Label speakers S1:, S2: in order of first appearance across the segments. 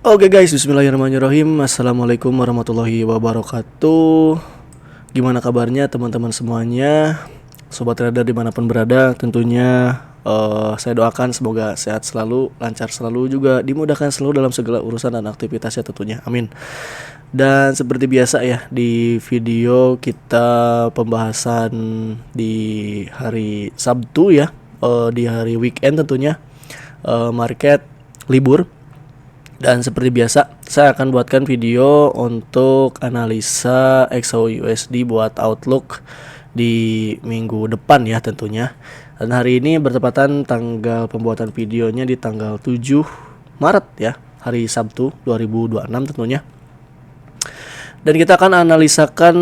S1: Oke guys, bismillahirrahmanirrahim. Assalamualaikum warahmatullahi wabarakatuh. Gimana kabarnya teman-teman semuanya? Sobat trader dimanapun berada, tentunya saya doakan semoga sehat selalu, lancar selalu, juga dimudahkan selalu dalam segala urusan dan aktivitasnya tentunya, amin. Dan seperti biasa ya, di video kita pembahasan di hari Sabtu ya, di hari weekend tentunya, market libur. Dan seperti biasa, saya akan buatkan video untuk analisa XAUUSD buat outlook di minggu depan ya tentunya. Dan hari ini bertepatan tanggal pembuatan videonya di tanggal 7 Maret ya, hari Sabtu 2026 tentunya. Dan kita akan analisakan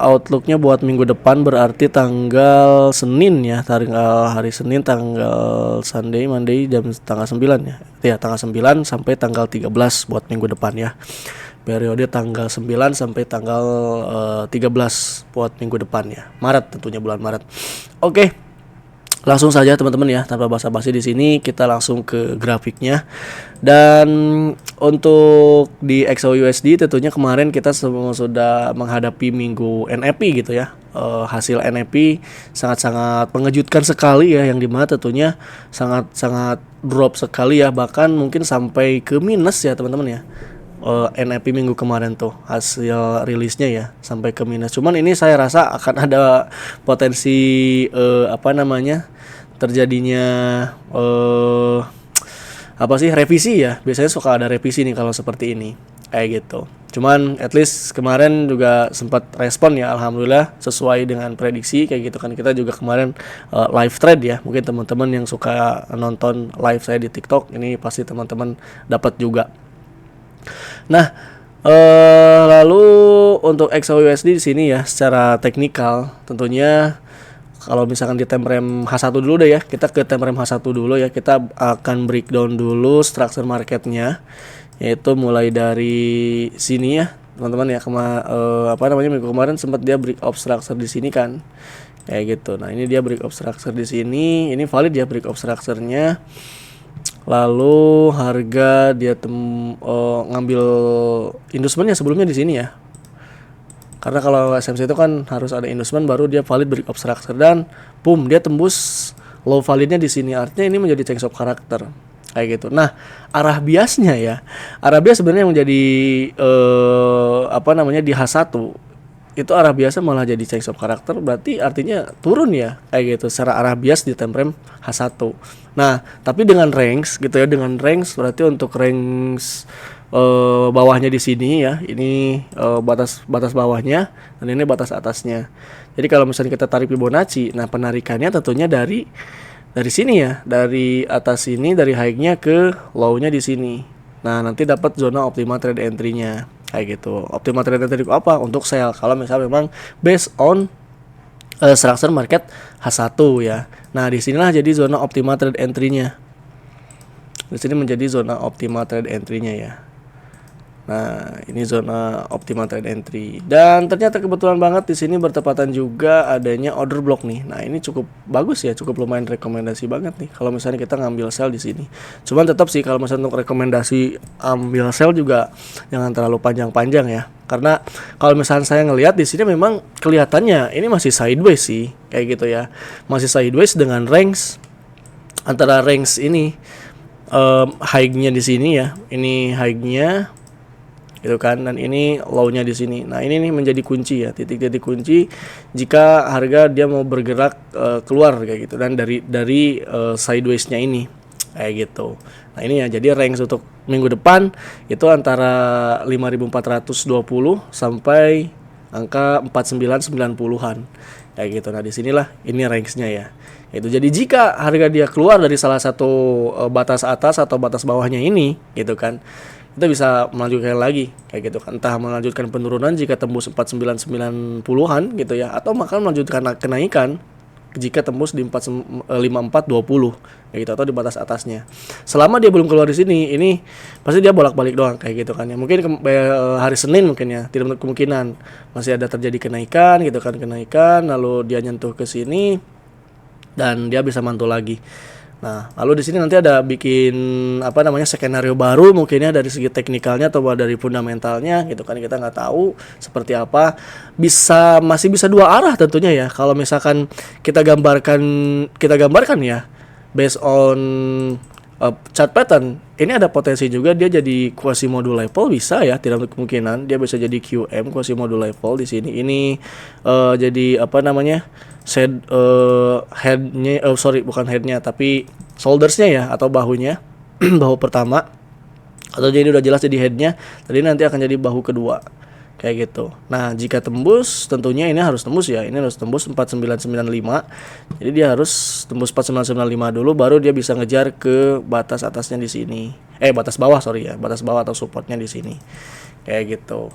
S1: outlooknya buat minggu depan, berarti tanggal Senin ya, hari Senin, tanggal Sunday, Monday, jam tanggal 9 ya. Ya, tanggal 9 sampai tanggal 13 buat minggu depan ya. Periode tanggal 9 sampai tanggal 13 buat minggu depan ya. Maret tentunya, bulan Maret. Oke. Langsung saja teman-teman ya, tanpa basa-basi di sini kita langsung ke grafiknya. Dan untuk di XAUUSD tentunya kemarin kita sudah menghadapi minggu NAP gitu ya. Hasil NAP sangat-sangat mengejutkan sekali ya, yang dimana tentunya sangat-sangat drop sekali ya, bahkan mungkin sampai ke minus ya teman-teman ya. NAP minggu kemarin tuh hasil rilisnya ya sampai ke minus. Cuman ini saya rasa akan ada potensi terjadinya revisi ya. Biasanya suka ada revisi nih kalau seperti ini kayak gitu. Cuman at least kemarin juga sempat respon ya, alhamdulillah sesuai dengan prediksi kayak gitu kan. Kita juga kemarin live trade ya. Mungkin teman-teman yang suka nonton live saya di TikTok ini pasti teman-teman dapat juga. Nah, lalu untuk XAUUSD di sini ya, secara teknikal tentunya kalau misalkan di time frame H1 dulu deh ya, kita ke time frame H1 dulu ya. Kita akan breakdown dulu structure marketnya, yaitu mulai dari sini ya teman-teman ya. Minggu kemarin sempat dia break of structure di sini kan, kayak gitu. Nah ini dia break of structure di sini, ini valid ya break of structure-nya. Lalu harga dia ngambil inducementnya sebelumnya di sini ya. Karena kalau SMC itu kan harus ada inducement baru dia valid break of structure, dan boom dia tembus low validnya di sini. Artinya ini menjadi change of character kayak gitu. Nah, arah biasnya ya. Arah bias sebenarnya menjadi di H1 itu arah biasa malah jadi change of character, berarti artinya turun ya kayak gitu secara arah bias di time frame H1. Nah, tapi dengan range gitu ya, dengan range berarti untuk range bawahnya di sini ya, ini batas bawahnya dan ini batas atasnya. Jadi kalau misalnya kita tarik Fibonacci, nah penarikannya tentunya dari sini ya, dari atas sini, dari high-nya ke low-nya di sini. Nah, nanti dapat zona optimal trade entry-nya kayak gitu. Optimal trade entry apa? Untuk sell kalau misalnya memang based on structure market H1 ya. Nah, disinilah jadi zona optimal trade entry-nya. Di sini menjadi zona optimal trade entry-nya ya. Nah, ini zona optimal trade entry. Dan ternyata kebetulan banget di sini bertepatan juga adanya order block nih. Nah, ini cukup bagus ya, cukup lumayan rekomendasi banget nih kalau misalnya kita ngambil sell di sini. Cuman tetap sih kalau misalnya untuk rekomendasi ambil sell juga jangan terlalu panjang-panjang ya. Karena kalau misalnya saya ngelihat di sini memang kelihatannya ini masih sideways sih, kayak gitu ya. Masih sideways dengan range antara range ini high-nya di sini ya. Ini high-nya gitu kan, dan ini low-nya di sini. Nah, ini nih menjadi kunci ya, titik-titik kunci jika harga dia mau bergerak keluar kayak gitu, dan dari sideways-nya ini kayak gitu. Nah, ini ya, jadi range untuk minggu depan itu antara 5.420 sampai angka 4990-an kayak gitu. Nah, disinilah ini range-nya ya. Itu jadi jika harga dia keluar dari salah satu batas atas atau batas bawahnya ini gitu kan, kita bisa melanjutkan lagi kayak gitu kan, entah melanjutkan penurunan jika tembus 4990-an gitu ya, atau bahkan melanjutkan kenaikan jika tembus di 5420 kayak gitu, atau di batas atasnya. Selama dia belum keluar di sini, ini pasti dia bolak-balik doang kayak gitu kan ya. Mungkin hari Senin mungkin ya, tidak menutup kemungkinan masih ada terjadi kenaikan gitu kan, lalu dia nyentuh ke sini dan dia bisa mantul lagi. Nah, lalu di sini nanti ada bikin apa namanya skenario baru mungkinnya dari segi teknikalnya atau dari fundamentalnya gitu kan, kita nggak tahu seperti apa. Masih bisa dua arah tentunya ya. Kalau misalkan kita gambarkan ya based on chart pattern, ini ada potensi juga dia jadi Quasimodo level, bisa ya, tidak untuk kemungkinan dia bisa jadi QM Quasimodo level di sini. Ini jadi apa namanya headnya, sorry bukan headnya tapi shouldersnya ya, atau bahunya bahu pertama, atau jadi udah jelas jadi headnya, tadi nanti akan jadi bahu kedua kayak gitu. Nah jika tembus, tentunya ini harus tembus ya, ini harus tembus 4995, jadi dia harus tembus 4995 dulu, baru dia bisa ngejar ke batas atasnya di sini, batas bawah sorry ya, batas bawah atau supportnya di sini kayak gitu.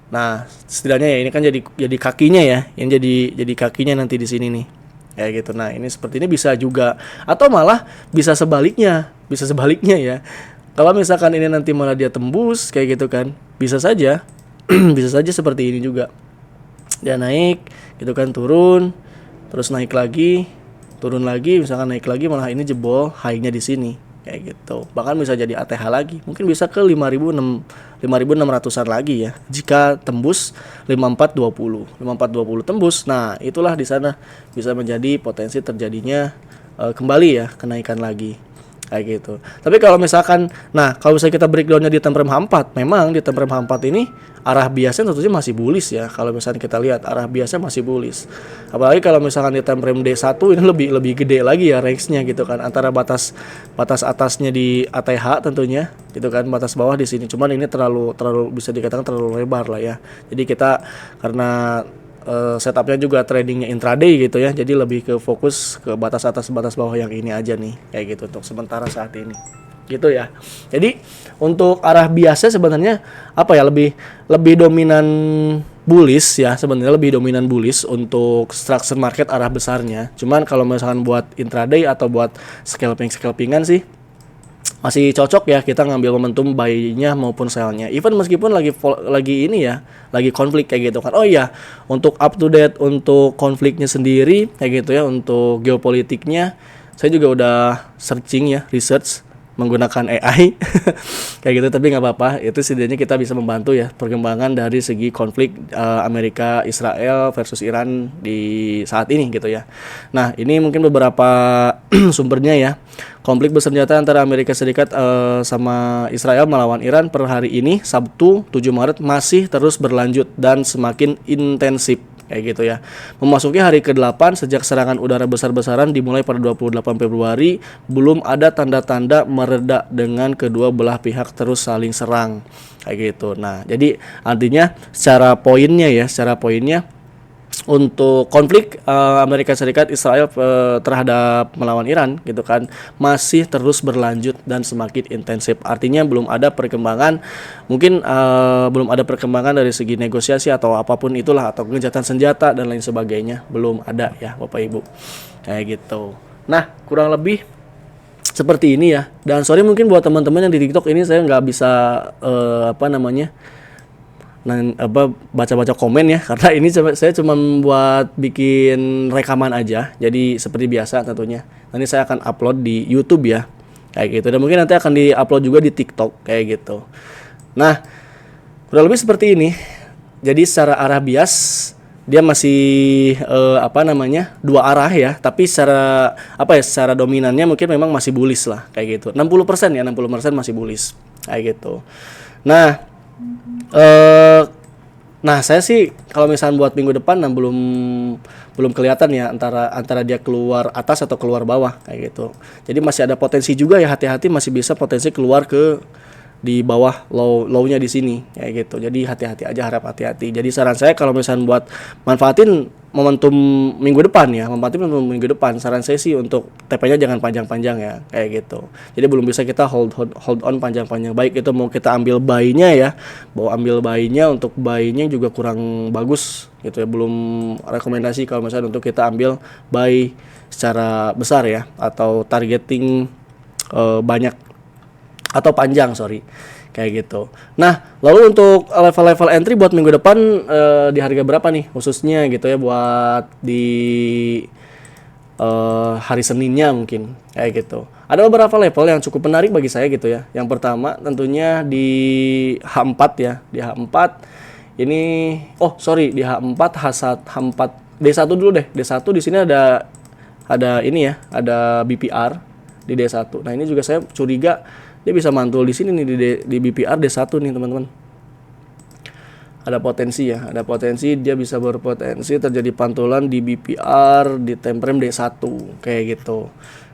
S1: Nah setidaknya ya ini kan jadi kakinya ya, yang jadi kakinya nanti di sini nih kayak gitu. Nah ini seperti ini bisa juga, atau malah bisa sebaliknya ya. Kalau misalkan ini nanti malah dia tembus kayak gitu kan, bisa saja bisa saja seperti ini juga, dia naik gitu kan, turun terus naik lagi, turun lagi, misalkan naik lagi malah ini jebol high-nya di sini kayak gitu. Bahkan bisa jadi ATH lagi, mungkin bisa ke 5.600-an lagi ya jika tembus 5420 tembus. Nah itulah di sana bisa menjadi potensi terjadinya kembali ya kenaikan lagi kayak gitu. Tapi kalau misalkan, kalau misalnya kita breakdownnya di time frame H4, memang di time frame H4 ini arah biasnya tentunya masih bullish ya. Kalau misalnya kita lihat arah biasnya masih bullish. Apalagi kalau misalkan di time frame D1 ini lebih gede lagi ya range-nya gitu kan, antara batas atasnya di ATH tentunya gitu kan, batas bawah di sini. Cuman ini terlalu bisa dikatakan terlalu lebar lah ya. Jadi kita karena setupnya juga tradingnya intraday gitu ya, jadi lebih ke fokus ke batas atas batas bawah yang ini aja nih kayak gitu untuk sementara saat ini gitu ya. Jadi untuk arah biasa sebenarnya apa ya, lebih dominan bullish ya, sebenarnya lebih dominan bullish untuk structure market arah besarnya. Cuman kalau misalkan buat intraday atau buat scalpingan sih masih cocok ya kita ngambil momentum buy-nya maupun sell-nya. Even meskipun lagi ini ya, lagi konflik kayak gitu kan. Oh iya, untuk up to date untuk konfliknya sendiri kayak gitu ya, untuk geopolitiknya saya juga udah searching ya, research menggunakan AI kayak gitu, tapi nggak apa-apa, itu setidaknya kita bisa membantu ya perkembangan dari segi konflik Amerika Israel versus Iran di saat ini gitu ya. Nah ini mungkin beberapa sumbernya ya. Konflik bersenjata antara Amerika Serikat sama Israel melawan Iran per hari ini Sabtu 7 Maret masih terus berlanjut dan semakin intensif kayak gitu ya. Memasuki hari ke-8 sejak serangan udara besar-besaran dimulai pada 28 Februari, belum ada tanda-tanda mereda dengan kedua belah pihak terus saling serang kayak gitu. Nah, jadi artinya secara poinnya untuk konflik Amerika Serikat Israel terhadap melawan Iran gitu kan masih terus berlanjut dan semakin intensif. Artinya belum ada perkembangan, mungkin belum ada perkembangan dari segi negosiasi atau apapun itulah, atau gencatan senjata dan lain sebagainya, belum ada ya Bapak Ibu kayak gitu. Nah kurang lebih seperti ini ya. Dan sorry mungkin buat teman-teman yang di TikTok ini saya nggak bisa baca-baca komen ya, karena ini saya cuma buat bikin rekaman aja. Jadi seperti biasa tentunya nanti saya akan upload di YouTube ya kayak gitu, dan mungkin nanti akan di-upload juga di TikTok kayak gitu. Nah kurang lebih seperti ini. Jadi secara arah bias dia masih dua arah ya, tapi secara dominannya mungkin memang masih bullish lah kayak gitu. 60% ya, 60% masih bullish kayak gitu. Nah saya sih kalau misalnya buat minggu depan belum kelihatan ya antara dia keluar atas atau keluar bawah kayak gitu. Jadi masih ada potensi juga ya, hati-hati, masih bisa potensi keluar ke di bawah low-nya di sini kayak gitu. Jadi hati-hati aja, harap hati-hati. Jadi saran saya kalau misalnya buat manfaatin momentum minggu depan ya, saran saya sih untuk TP-nya jangan panjang-panjang ya kayak gitu. Jadi belum bisa kita hold on panjang-panjang. Baik itu mau kita ambil buy-nya ya, untuk buy-nya juga kurang bagus gitu ya. Belum rekomendasi kalau misalnya untuk kita ambil buy secara besar ya, atau targeting banyak atau panjang kayak gitu. Nah lalu untuk level-level entry buat minggu depan di harga berapa nih khususnya gitu ya, buat di hari Seninnya mungkin kayak gitu. Ada beberapa level yang cukup menarik bagi saya gitu ya. Yang pertama tentunya di H4 ya. Di H4 ini di H4 H4 D1 dulu deh. D1 di sini ada ini ya, ada BPR di D1. Nah, ini juga saya curiga dia bisa mantul di sini nih di BPR D1 nih, teman-teman. Ada potensi ya, ada potensi dia bisa berpotensi terjadi pantulan di BPR di time frame D1 kayak gitu.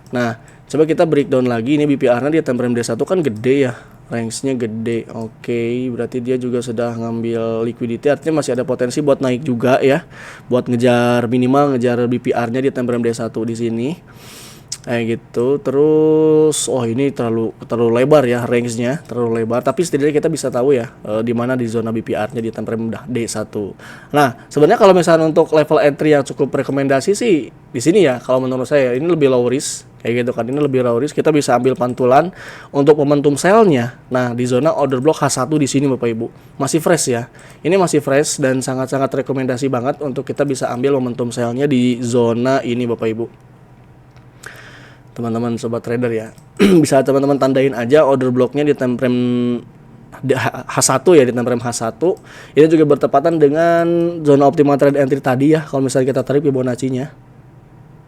S1: Nah, coba kita breakdown lagi. Ini BPR-nya di time frame D1 kan gede ya, range-nya gede. Oke, berarti dia juga sudah ngambil liquidity, artinya masih ada potensi buat naik juga ya, buat ngejar minimal BPR-nya di time frame D1 di sini. Kayak gitu. Terus ini terlalu lebar ya, range-nya terlalu lebar, tapi setidaknya kita bisa tahu ya di mana di zona BPR-nya di time frame D1. Nah, sebenarnya kalau misalnya untuk level entry yang cukup rekomendasi sih di sini ya, kalau menurut saya ini lebih low risk kayak gitu kan. Ini lebih low risk, kita bisa ambil pantulan untuk momentum sell-nya. Nah, di zona order block H1 di sini Bapak Ibu. Masih fresh ya. Ini masih fresh dan sangat-sangat rekomendasi banget untuk kita bisa ambil momentum sell-nya di zona ini Bapak Ibu. Teman-teman sobat trader ya. Bisa teman-teman tandain aja order blocknya di time frame H1 ya, di time frame H1. Ini juga bertepatan dengan zona optimal trade entry tadi ya, kalau misalnya kita tarik Fibonacci-nya.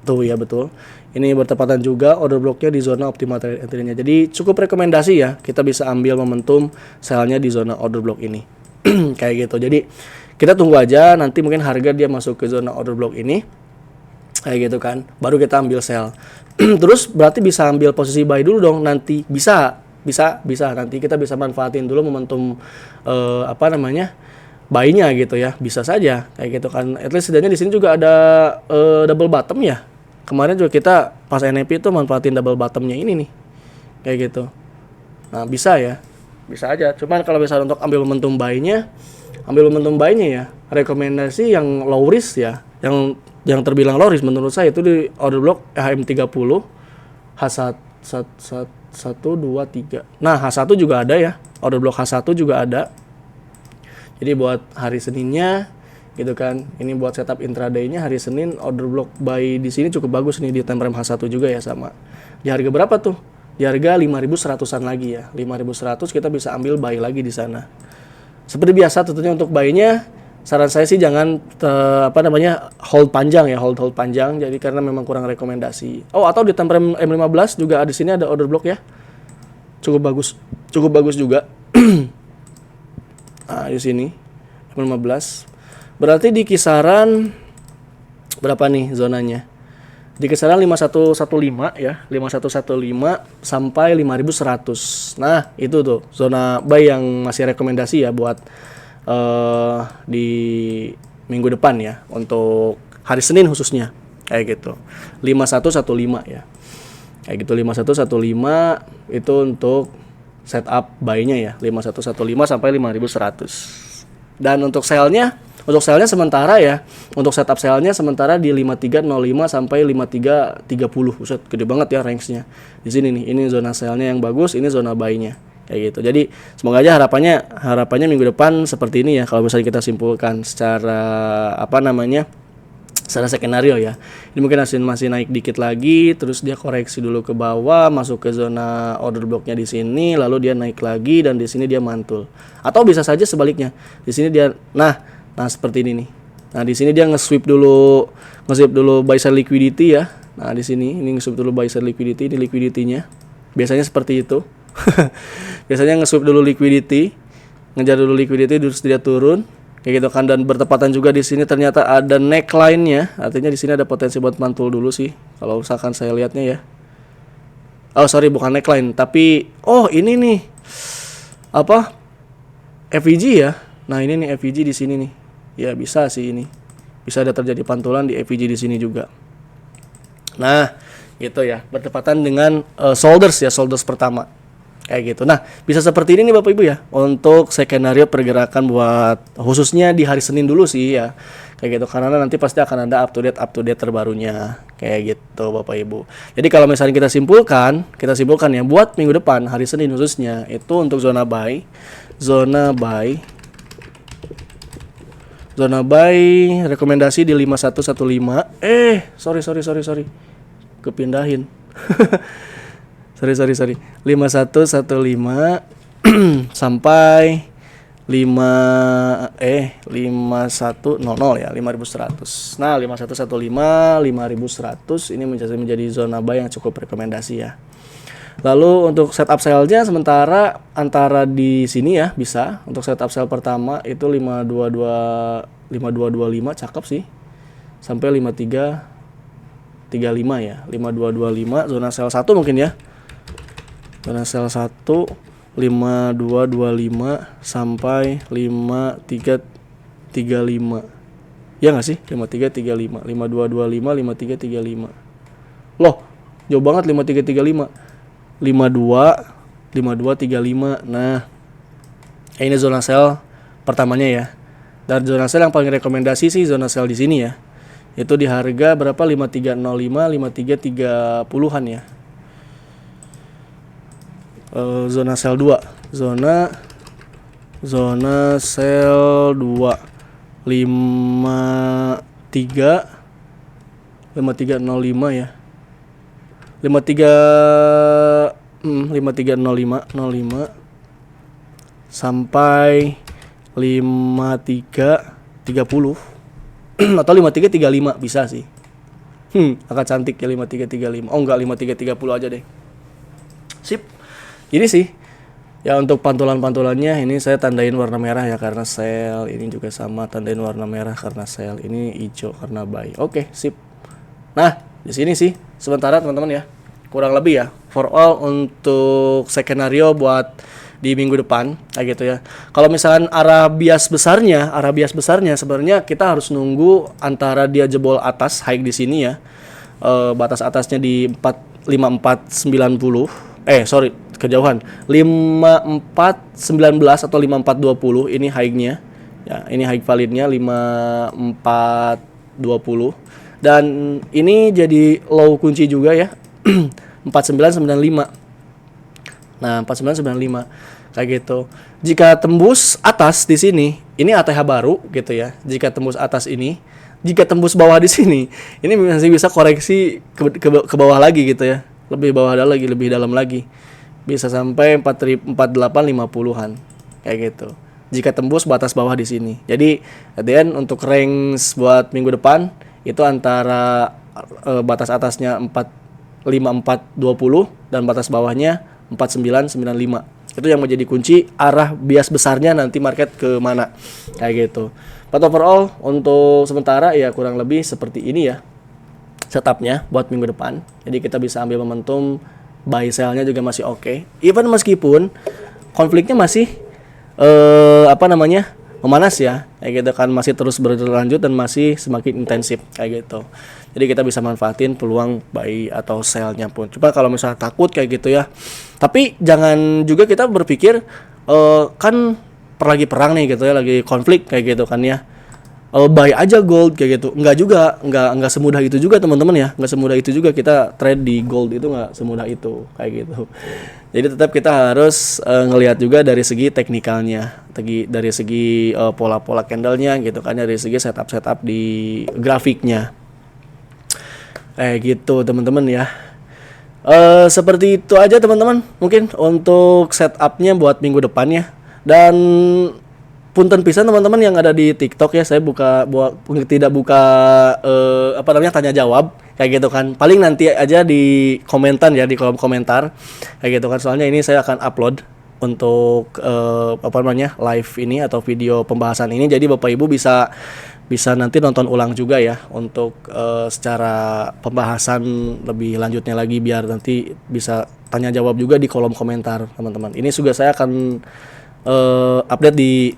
S1: Tuh ya, betul. Ini bertepatan juga order blocknya di zona optimal trade entry-nya. Jadi cukup rekomendasi ya, kita bisa ambil momentum sell-nya di zona order block ini. Kayak gitu. Jadi kita tunggu aja nanti mungkin harga dia masuk ke zona order block ini. Kayak gitu kan, baru kita ambil sell. Terus berarti bisa ambil posisi buy dulu dong nanti. Bisa nanti kita bisa manfaatin dulu momentum buy-nya gitu ya. Bisa saja kayak gitu kan. At least setidaknya di sini juga ada double bottom ya. Kemarin juga kita pas NAP itu manfaatin double bottomnya ini nih. Kayak gitu. Nah, bisa ya. Bisa aja. Cuman kalau misalnya untuk ambil momentum buy-nya ya, rekomendasi yang low risk ya. Yang terbilang low risk menurut saya itu di order block HM30 H1 1 2 3. Nah, H1 juga ada ya. Order block H1 juga ada. Jadi buat hari Seninnya gitu kan. Ini buat setup intraday-nya hari Senin, order block buy di sini cukup bagus nih di time frame H1 juga ya, sama. Di harga berapa tuh? Di harga 5.100-an lagi ya. 5.100 kita bisa ambil buy lagi di sana. Seperti biasa tentunya untuk buy-nya saran saya sih jangan hold panjang ya, hold panjang. Jadi karena memang kurang rekomendasi. Atau di time frame M15 juga di sini ada order block ya. Cukup bagus juga. Nah, di sini M15. Berarti di kisaran berapa nih zonanya? Di kisaran 5115 ya, 5115 sampai 5100. Nah, itu tuh zona buy yang masih rekomendasi ya buat di minggu depan ya, untuk hari Senin khususnya kayak gitu. 5115 ya. Kayak gitu 5115 itu untuk setup buy-nya ya, 5115 sampai 5100. Dan untuk sell-nya sementara ya, untuk setup sell-nya sementara di 5305 sampai 5330. Buset, gede banget ya range-nya. Di sini nih, ini zona sell-nya yang bagus, ini zona buy-nya. Kayak gitu. Jadi semoga aja harapannya minggu depan seperti ini ya, kalau misalnya kita simpulkan secara secara skenario ya. Ini mungkin masih naik dikit lagi, terus dia koreksi dulu ke bawah, masuk ke zona order blocknya di sini, lalu dia naik lagi dan di sini dia mantul. Atau bisa saja sebaliknya. Di sini dia nah seperti ini nih. Nah, di sini dia nge-sweep dulu buy side liquidity ya. Nah, di sini ini nge-sweep dulu buy side liquidity, ini liquidity-nya. Biasanya seperti itu. Biasanya nge-sweep dulu liquidity, ngejar dulu liquidity, terus dia turun kayak gitu kan. Dan bertepatan juga di sini ternyata ada neckline-nya, artinya di sini ada potensi buat mantul dulu sih kalau misalkan saya lihatnya ya. Bukan neckline, tapi ini nih FVG ya. Nah, ini nih FVG di sini nih. Ya bisa sih ini. Bisa ada terjadi pantulan di FVG di sini juga. Nah, gitu ya. Bertepatan dengan shoulders pertama. Kayak gitu. Nah, bisa seperti ini nih Bapak Ibu ya, untuk skenario pergerakan buat khususnya di hari Senin dulu sih ya. Kayak gitu, karena nanti pasti akan ada up to date terbarunya. Kayak gitu Bapak Ibu. Jadi kalau misalnya kita simpulkan ya, buat minggu depan hari Senin khususnya itu untuk zona buy Zona buy rekomendasi di 5115. Sorry. Kepindahin. sorry. 5115 sampai 5100 ya, 5100. Nah, 5115 5100 ini menjadi zona buy yang cukup rekomendasi ya. Lalu untuk setup sell-nya sementara antara di sini ya bisa. Untuk setup sell pertama itu 5225 cakep sih. Sampai 5335 ya. 5225 zona sell 1 mungkin ya. Zona sell 1 5225 sampai 5335. Ya enggak sih? 5335. 5225 5335. Loh, jauh banget 5335. 5235. Nah, ini zona sell pertamanya ya. Dan zona sell yang paling rekomendasi sih zona sell di sini ya. Itu di harga berapa? 5305, 5330-an ya. Zona sell 2. Zona sell 2. 5305 ya. 5305 sampai 5330 atau 5335 bisa sih. Akan cantik ya 5335. Oh enggak, 5330 aja deh. Sip. Ini sih ya untuk pantulan-pantulannya ini saya tandain warna merah ya karena sell, ini juga sama tandain warna merah karena sell, ini hijau karena buy. Oke, sip. Nah, di sini sih sementara teman-teman ya. Kurang lebih ya for all untuk skenario buat di minggu depan kayak gitu ya. Kalau misalkan arah bias besarnya sebenarnya kita harus nunggu antara dia jebol atas high di sini ya. Batas atasnya di 5490. Kejauhan 5419 atau 5420 ini high-nya. Ya, ini high validnya 5420 dan ini jadi low kunci juga ya. 4995. Nah, 4995 kayak gitu. Jika tembus atas di sini, ini ATH baru gitu ya. Jika tembus atas ini, jika tembus bawah di sini, ini masih bisa koreksi ke bawah lagi gitu ya. Lebih dalam lagi. Bisa sampai 4850-an kayak gitu. Jika tembus batas bawah di sini. Jadi, kemudian untuk range buat minggu depan itu antara batas atasnya 5420 dan batas bawahnya 4995. Itu yang menjadi kunci arah bias besarnya nanti market ke mana kayak gitu. But overall untuk sementara ya kurang lebih seperti ini ya setupnya buat minggu depan. Jadi kita bisa ambil momentum, buy sell-nya juga masih oke. Even meskipun konfliknya masih memanas ya, kayak gitu kan, masih terus berlanjut dan masih semakin intensif kayak gitu. Jadi kita bisa manfaatin peluang buy atau sell-nya pun. Cuma kalau misalnya takut kayak gitu ya. Tapi jangan juga kita berpikir kan lagi perang nih gitu ya, lagi konflik kayak gitu kan ya. Buy aja gold kayak gitu. Enggak juga, enggak semudah itu juga teman-teman ya. Enggak semudah itu juga kita trade di gold, itu enggak semudah itu kayak gitu. Jadi tetap kita harus ngelihat juga dari segi teknikalnya, dari segi pola-pola candlenya gitu kan, dari segi setup di grafiknya. Gitu teman-teman ya. Seperti itu aja teman-teman mungkin untuk setupnya buat minggu depannya. Dan punten pisan teman-teman yang ada di TikTok ya, saya tidak buka tanya jawab kayak gitu kan. Paling nanti aja di komentar ya, di kolom komentar kayak gitu kan. Soalnya ini saya akan upload untuk live ini atau video pembahasan ini. Jadi Bapak Ibu bisa nanti nonton ulang juga ya untuk secara pembahasan lebih lanjutnya lagi, biar nanti bisa tanya jawab juga di kolom komentar teman-teman. Ini juga saya akan update di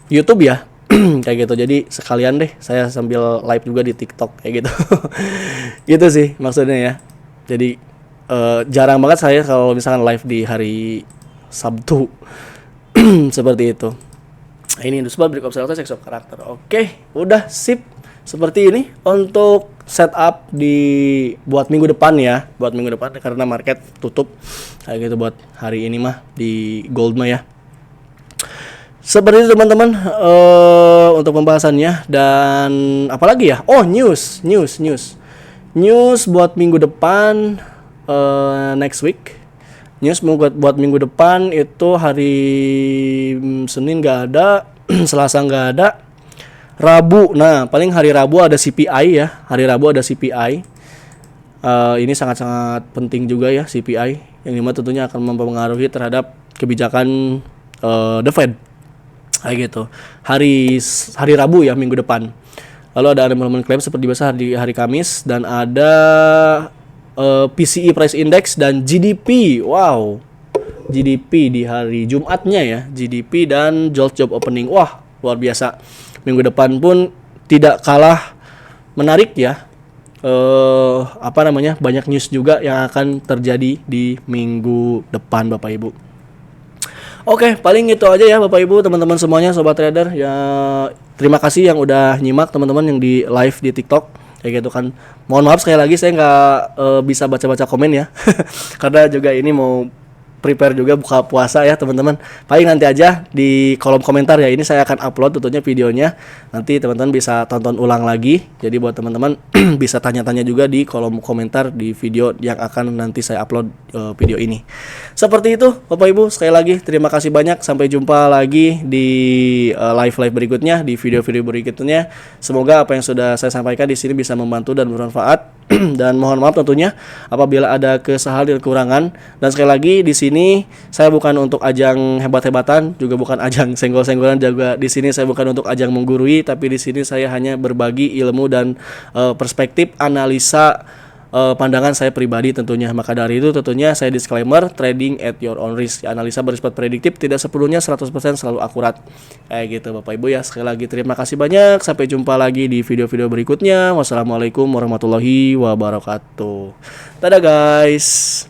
S1: YouTube ya. Kayak gitu. Jadi sekalian deh saya sambil live juga di TikTok kayak gitu. Gitu sih maksudnya ya. Jadi jarang banget saya kalau misalkan live di hari Sabtu. Seperti itu. Ini Indusbar Break Observer Sex of Karakter. Oke, udah sip. Seperti ini untuk setup buat minggu depan ya. Buat minggu depan karena market tutup kayak gitu buat hari ini mah di gold mah ya. Seperti itu teman-teman, untuk pembahasannya. Dan apalagi ya? Oh, news buat minggu depan, next week. News buat minggu depan itu hari Senin nggak ada, Selasa nggak ada, Rabu. Nah, paling hari Rabu ada CPI ya. Hari Rabu ada CPI. Ini sangat-sangat penting juga ya, CPI, yang dimana tentunya akan mempengaruhi terhadap kebijakan The Fed. Kayak gitu. Hari Rabu ya, minggu depan. Lalu ada unemployment claim seperti biasa di hari Kamis, dan ada PCE Price Index dan GDP. Wow. GDP di hari Jumatnya ya, GDP dan Job Opening. Wah, luar biasa. Minggu depan pun tidak kalah menarik ya. Banyak news juga yang akan terjadi di minggu depan, Bapak Ibu. Oke, paling itu aja ya Bapak Ibu, teman-teman semuanya, sobat trader ya. Terima kasih yang udah nyimak, teman-teman yang di live di TikTok kayak gitu kan. Mohon maaf sekali lagi saya nggak bisa baca-baca komen ya. Karena juga ini mau prepare juga buka puasa ya teman-teman. Paling nanti aja di kolom komentar ya, ini saya akan upload tentunya videonya. Nanti teman-teman bisa tonton ulang lagi. Jadi buat teman-teman bisa tanya-tanya juga di kolom komentar di video yang akan nanti saya upload video ini. Seperti itu Bapak Ibu, sekali lagi terima kasih banyak. Sampai jumpa lagi di live berikutnya, di video-video berikutnya. Semoga apa yang sudah saya sampaikan di sini bisa membantu dan bermanfaat. Dan mohon maaf tentunya apabila ada kesalahan dan kekurangan. Dan sekali lagi di sini saya bukan untuk ajang hebat-hebatan, juga bukan ajang senggol-senggolan, juga di sini saya bukan untuk ajang menggurui, tapi di sini saya hanya berbagi ilmu dan perspektif analisa pandangan saya pribadi tentunya. Maka dari itu tentunya saya disclaimer, trading at your own risk. Analisa bersifat prediktif, tidak sepenuhnya 100% selalu akurat. Kayak gitu Bapak Ibu ya. Sekali lagi terima kasih banyak. Sampai jumpa lagi di video-video berikutnya. Wassalamualaikum warahmatullahi wabarakatuh. Dadah guys.